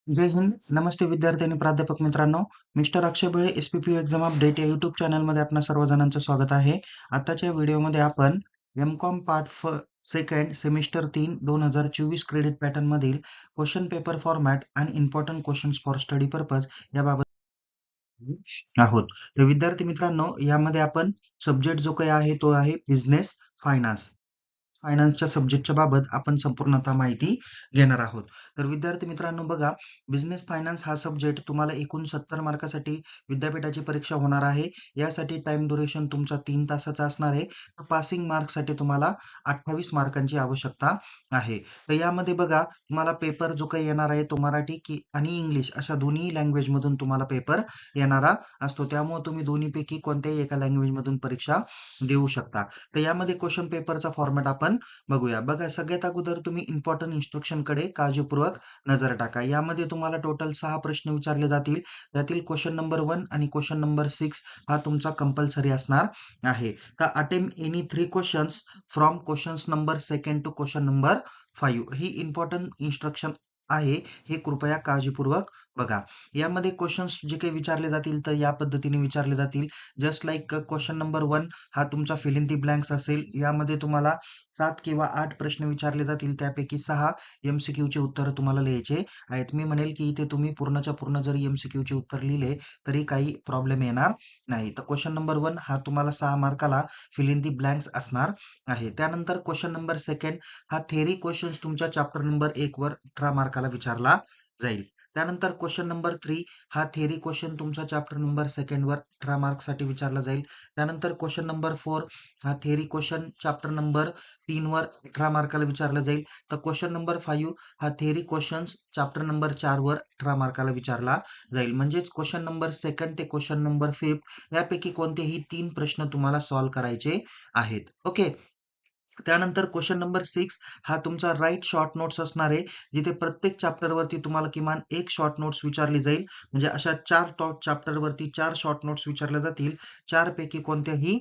जय हिंद. नमस्ते विद्यार्थी आणि प्राध्यापक मित्रांनो. Mister Akshay Bhile SPPU exam update या युट्यूब चॅनलमध्ये आपणा सर्वजणांचं स्वागत आहे. आताच्या व्हिडिओमध्ये आपण MCom part second semester 3 2024 credit pattern मधील क्वेश्चन पेपर फॉर्मॅट आणि important questions for study purpose याबाबत आहोत. तर विद्यार्थी मित्रांनो, यामध्ये आपण सब्जेक्ट जो काही आहे तो आहे बिझनेस फायनान्स. फायनान्सच्या सब्जेक्टच्या बाबत आपण संपूर्णतः माहिती घेणार आहोत. तर विद्यार्थी मित्रांनो बघा, बिझनेस फायनान्स हा सब्जेक्ट तुम्हाला एकूण 70 मार्कासाठी विद्यापीठाची परीक्षा होणार आहे. यासाठी टाइम ड्युरेशन तुमचा 3 तासाचा असणार आहे. पासिंग मार्कसाठी तुम्हाला 28 मार्कांची आवश्यकता आहे. तर यामध्ये बघा, तुम्हाला पेपर जो काही येणार आहे तो मराठी आणि इंग्लिश अशा दोन्ही लँग्वेज मधून तुम्हाला पेपर येणारा असतो. त्यामुळे तुम्ही दोन्हीपैकी कोणत्याही एका लँग्वेज मधून परीक्षा देऊ शकता. तर यामध्ये क्वेश्चन पेपरचा फॉर्मॅट आपण बघूया. बघा, सगळ्यात अगोदर तुम्ही इम्पॉर्टंट इन्स्ट्रक्शन कडे काळजीपूर्वक नजर टाका. यामध्ये तुम्हाला टोटल 6 प्रश्न विचारले जातील. त्यातील क्वेश्चन नंबर 1 आणि क्वेश्चन नंबर 6 हा तुमचा कंपल्सरी असणार आहे. तर attempt any 3 questions from questions number 2 to question number 5 ही इम्पॉर्टंट इन्स्ट्रक्शन आहे. हे कृपया काळजीपूर्वक बघा. यामध्ये क्वेश्चन्स जे काही विचारले जातील तर या पद्धतीने विचारले जातील. जस्ट लाईक क्वेश्चन नंबर 1 हा तुमचा फिल इन दी ब्लँक्स असेल. यामध्ये तुम्हाला 7 किंवा 8 प्रश्न विचारले जातील. त्यापैकी 6 MCQ ची उत्तरं तुम्हाला लिहायचे आहेत. मी म्हणेल की इथे तुम्ही पूर्णच्या पूर्ण जरी MCQ चे उत्तर लिहिले तरी काही प्रॉब्लेम येणार नाही. तर क्वेश्चन नंबर 1 हा तुम्हाला 6 मार्काला फिल इन दी ब्लँक्स असणार आहे. त्यानंतर क्वेश्चन नंबर 2 हा थेअरी क्वेश्चन्स तुमच्या चॅप्टर नंबर 1 वर 18 मार्काला विचारला जाईल. त्यानंतर क्वेश्चन नंबर 3 हा थेअरी क्वेश्चन तुमचा चॅप्टर नंबर 2 वर 18 मार्क्ससाठी विचारला जाईल. त्यानंतर क्वेश्चन नंबर 4 हा थेअरी क्वेश्चन चॅप्टर नंबर 3 वर 18 मार्काला विचारला जाईल. तर क्वेश्चन नंबर 5 हा थेअरी क्वेश्चन्स चॅप्टर नंबर 4 वर 18 मार्काला विचारला जाईल. म्हणजेच क्वेश्चन नंबर 2 ते क्वेश्चन नंबर 5 यापैकी कोणतेही 3 प्रश्न तुम्हाला सॉल्व्ह करायचे आहेत. ओके. त्यानंतर क्वेश्चन नंबर 6 हा तुमचा राईट शॉर्ट नोट्स असणार आहे. जिथे प्रत्येक चॅप्टर वरती तुम्हाला किमान एक शॉर्ट नोट्स विचारली जाईल. म्हणजे अशा 4 चॅप्टर वरती 4 शॉर्ट नोट्स विचारल्या जातील. 4 पैकी कोणत्याही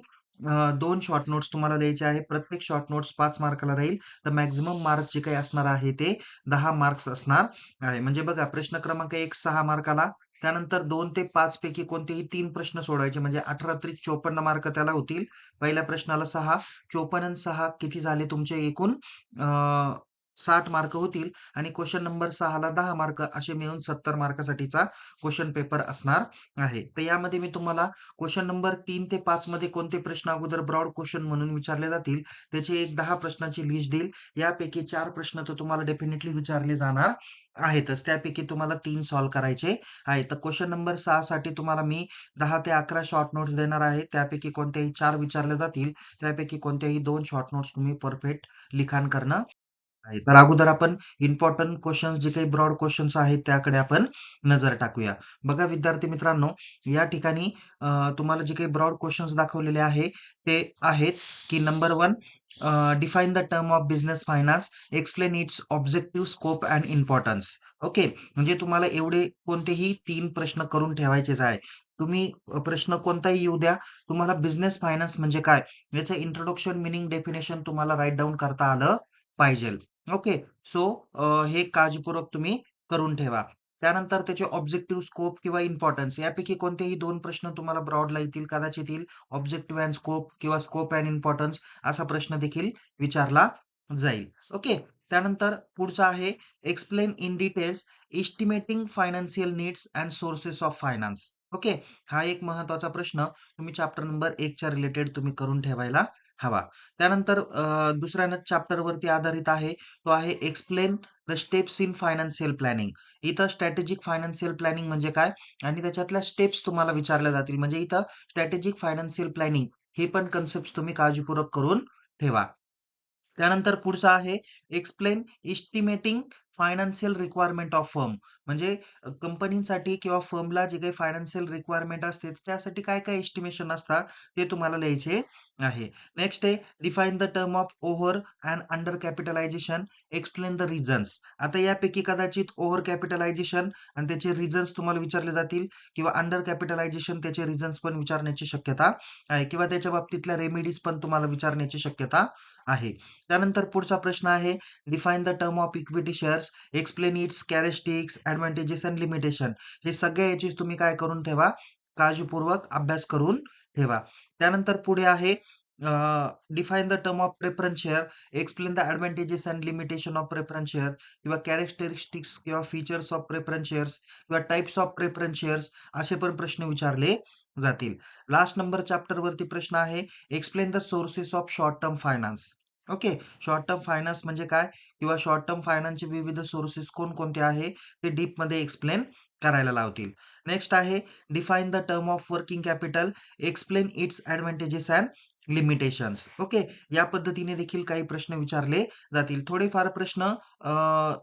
2 शॉर्ट नोट्स तुम्हाला लिहायचे आहे. प्रत्येक शॉर्ट नोट्स 5 मार्काला राहील. तर मॅक्झिमम मार्क जे काही असणार आहे ते 10 मार्क्स असणार आहे. म्हणजे बघा, प्रश्न क्रमांक 1 6 मार्काला, त्यानंतर 2 ते 5 पैकी कोणतेही 3 प्रश्न सोडवायचे म्हणजे 18 त्रिक 54 मार्क त्याला होतील. पहिल्या प्रश्नाला 6, 54 आणि 6 किती झाले तुमचे एकूण 60 मार्क होतील आणि क्वेश्चन नंबर 6 ला 10 मार्क असे मिळून 70 मार्कासाठीचा क्वेश्चन पेपर असणार आहे. तर यामध्ये मी तुम्हाला क्वेश्चन नंबर 3 ते 5 मध्ये कोणते प्रश्न अगोदर ब्रॉड क्वेश्चन म्हणून विचारले जातील त्याची एक 10 प्रश्नांची लिस्ट देईल. यापैकी 4 प्रश्न तर तुम्हाला डेफिनेटली विचारले जाणार आहेतच. त्यापैकी तुम्हाला 3 सॉल्व्ह करायचे आहेत. तर क्वेश्चन नंबर 6 साठी तुम्हाला मी 10 ते 11 शॉर्ट नोट्स देणार आहे. त्यापैकी कोणत्याही 4 विचारले जातील. त्यापैकी कोणत्याही 2 शॉर्ट नोट्स तुम्ही परफेक्ट लिखाण करणं आहे. तर अगोदर आपण इम्पॉर्टंट क्वेश्चन्स जे काही ब्रॉड क्वेश्चन्स आहेत त्याकडे आपण नजर टाकूया. बघा विद्यार्थी मित्रांनो, या ठिकाणी तुम्हाला जे काही ब्रॉड क्वेश्चन्स दाखवलेले आहे ते आहेत की number 1 define the term of business finance, explain it's objective, scope and importance. Okay. म्हणजे तुम्हाला एवढे कोणतेही 3 प्रश्न करून ठेवायचेच आहे. तुम्ही प्रश्न कोणताही येऊ द्या, तुम्हाला बिझनेस फायनान्स म्हणजे काय याचं इंट्रोडक्शन, मीनिंग, डेफिनेशन तुम्हाला राईट डाऊन करता आलं पाहिजे. ओके. सो हे काळजीपूर्वक तुम्ही करून ठेवा. त्यानंतर त्याचे ऑब्जेक्टिव्ह, स्कोप किंवा इम्पॉर्टन्स यापैकी कोणतेही 2 प्रश्न तुम्हाला ब्रॉडला येतील. कदाचित येईल ऑब्जेक्टिव्ह अँड स्कोप किंवा स्कोप अँड इम्पॉर्टन्स असा प्रश्न देखील विचारला जाईल. ओके. त्यानंतर पुढचा आहे explain in details estimating financial needs and sources of finance. Okay. हा एक महत्वाचा प्रश्न तुम्ही चॅप्टर नंबर 1 च्या रिलेटेड तुम्ही करून ठेवायला हवा. त्यानंतर दुसऱ्या चॅप्टर वरती आधारित आहे. तो आहे explain the steps in financial planning. इथं स्ट्रॅटेजिक फायनान्शियल प्लॅनिंग म्हणजे काय आणि त्याच्यातल्या स्टेप्स तुम्हाला विचारल्या जातील. म्हणजे इथं स्ट्रॅटेजिक फायनान्शियल प्लॅनिंग हे पण कन्सेप्ट तुम्ही काळजीपूर्वक करून ठेवा. त्यानंतर पुढचा आहे explain estimating financial requirement of firm. म्हणजे कंपनीसाठी किंवा फर्मला जे काही फायनान्शियल रिक्वायरमेंट असते त्यासाठी काय काय एस्टिमेशन असतात ते तुम्हाला लिहायचे आहे. नेक्स्ट आहे define the term of over and under capitalisation, explain the reasons. आता यापैकी कदाचित ओव्हर कॅपिटलायझेशन आणि त्याचे रिझन्स तुम्हाला विचारले जातील किंवा अंडर कॅपिटलायझेशन त्याचे रिझन्स पण विचारण्याची शक्यता आहे किंवा त्याच्या बाबतीतल्या रेमेडीज पण तुम्हाला विचारण्याची शक्यता आहे. त्यानंतर पुढचा प्रश्न आहे, define the term of equity shares, explain its characteristics, advantages and limitation. हे सगळे याची तुम्ही काय करून ठेवा, काळजीपूर्वक अभ्यास करून ठेवा. त्यानंतर पुढे आहे, define the term of preference share, explain the advantages and limitation of preference share किंवा कॅरेक्टरिस्टिक्स किंवा फीचर्स ऑफ प्रेफरन्स शेअर्स किंवा टाइप्स ऑफ प्रेफरन्स शेअर्स असे पण प्रश्न विचारले जातील. लास्ट नंबर चॅप्टर वरती प्रश्न आहे, explain the sources of short term finance. Okay, short term finance म्हणजे काय किंवा शॉर्ट टर्म फायनान्सचे विविध सोर्सेस कोणकोणते आहे ते डीप मध्ये एक्सप्लेन करायला लावतील. नेक्स्ट आहे, define the term of working capital, explain its advantages and limitations. Okay, या पद्धतीने देखील काही प्रश्न विचारले जातील. थोडेफार प्रश्न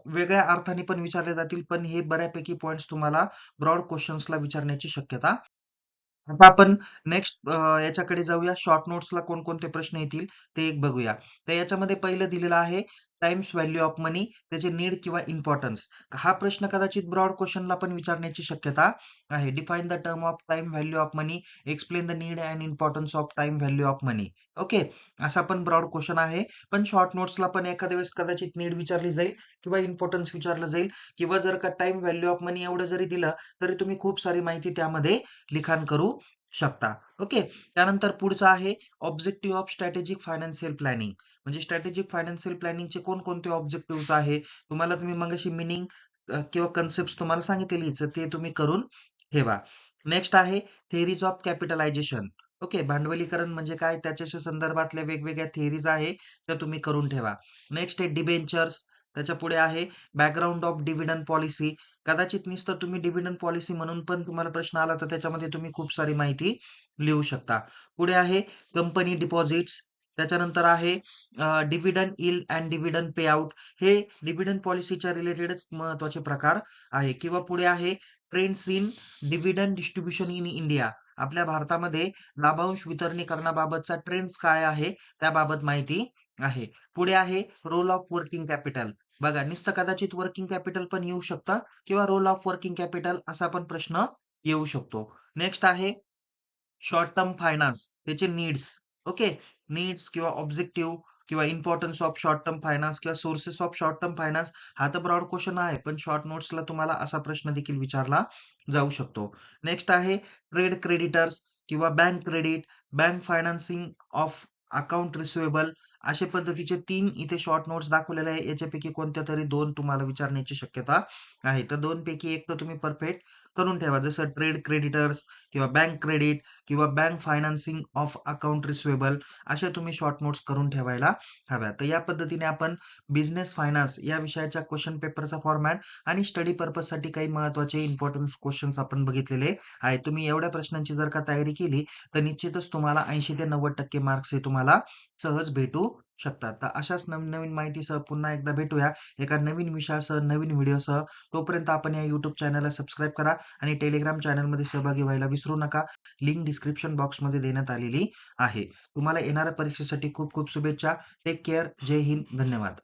वेगळ्या अर्थाने पण विचारले जातील, पण हे बऱ्यापैकी पॉइंट्स तुम्हाला ब्रॉड क्वेश्चन्सला विचारण्याची शक्यता. आता आपण नेक्स्ट याच्याकडे जाऊया. शॉर्ट नोट्सला कोणकोणते प्रश्न येतील ते एक बघूया. तर याच्यामध्ये पहिलं दिलेलं आहे, टाइम्स व्हॅल्यू ऑफ मनी, त्याचे नीड किंवा इम्पॉर्टन्स. हा प्रश्न कदाचित ब्रॉड क्वेश्चनला पण विचारण्याची शक्यता आहे. Define the term of time value of money, explain the need and importance of time value of money. Okay, असा पण ब्रॉड क्वेश्चन आहे. पण शॉर्ट नोट्सला पण एखाद्या वेळेस कदाचित नीड विचारली जाईल किंवा इम्पॉर्टन्स विचारलं जाईल किंवा जर का टाइम व्हॅल्यू ऑफ मनी एवढं जरी दिलं तरी तुम्ही खूप सारी माहिती त्यामध्ये लिखाण करू शकता. ओके, त्यानंतर पुढचं आहे, objective of strategic financial planning. म्हणजे स्ट्रॅटेजिक फायनान्शियल प्लॅनिंगचे कोणकोणते ऑब्जेक्टिव्ह आहे, तुम्ही मगाशी मिनिंग किंवा कन्सेप्ट तुम्हाला सांगितलेलीच ते तुम्ही करून ठेवा. नेक्स्ट आहे, थेअरीज ऑफ कॅपिटलायझेशन. ओके, भांडवलीकरण म्हणजे काय त्याच्या संदर्भातल्या वेगवेगळ्या थेअरीज आहे त्या तुम्ही करून ठेवा. नेक्स्ट आहे डिबेंचर्स. त्याच्या पुढे आहे बॅकग्राऊंड ऑफ डिव्हिडंड पॉलिसी. कदाचित नुसतं तुम्ही डिव्हिडंड पॉलिसी म्हणून पण तुम्हाला प्रश्न आला तर त्याच्यामध्ये तुम्ही खूप सारी माहिती लिहू शकता. पुढे आहे कंपनी डिपॉझिट्स. त्याच्यानंतर आहे dividend yield and dividend pay out. हे डिव्हिडंड पॉलिसीच्या रिलेटेडच महत्वाचे प्रकार आहे. किंवा पुढे आहे trends in dividend distribution in India. आपल्या भारतामध्ये लाभांश वितरणीकरणाबाबतचा ट्रेंड्स काय आहे त्याबाबत माहिती आहे. पुढे आहे रोल ऑफ वर्किंग कॅपिटल. बघा, नुसतं कदाचित वर्किंग कॅपिटल पण येऊ शकतं किंवा रोल ऑफ वर्किंग कॅपिटल असा पण प्रश्न येऊ शकतो. नेक्स्ट आहे शॉर्ट टर्म फायनान्स, त्याचे नीड्स. ओके, नीड्स किंवा ऑब्जेक्टिव्ह किंवा importance of short term finance किंवा sources of short term finance. हा तर ब्रॉड क्वेश्चन आहे, पण शॉर्ट नोट्सला तुम्हाला असा प्रश्न देखील विचारला जाऊ शकतो. नेक्स्ट आहे ट्रेड क्रेडिटर्स किंवा bank credit, bank financing of account receivable. अशा पद्धतीचे 3 इथे शॉर्ट नोट्स दाखवलेले आहे. याच्यापैकी कोणत्या तरी 2 तुम्हाला विचारण्याची शक्यता आहे. तर 2 पैकी एक तर तुम्ही परफेक्ट करून ठेवा. जसं ट्रेड क्रेडिटर्स किंवा बँक क्रेडिट किंवा bank financing of account receivable, अशा तुम्ही शॉर्ट नोट्स करून ठेवायला हव्या. तर या पद्धतीने आपण बिझनेस फायनान्स या विषयाच्या क्वेश्चन पेपरचा फॉर्मॅट आणि स्टडी पर्पज साठी काही महत्वाचे इम्पॉर्टंट क्वेश्चन्स आपण बघितलेले आहे. तुम्ही एवढ्या प्रश्नांची जर का तयारी केली तर निश्चितच तुम्हाला 80 ते 90% मार्क्स हे तुम्हाला सहज भेटू शकतात. तर अशाच नवीन माहितीसह पुन्हा एकदा भेटूया एका नवीन विषयासह, नवीन व्हिडिओसह. तोपर्यंत आपण या YouTube चॅनलला सबस्क्राईब करा आणि टेलिग्राम चॅनलमध्ये सहभागी व्हायला विसरू नका. लिंक डिस्क्रिप्शन बॉक्समध्ये देण्यात आलेली आहे. तुम्हाला येणाऱ्या परीक्षेसाठी खूप खूप शुभेच्छा. Take care. जय हिंद. धन्यवाद.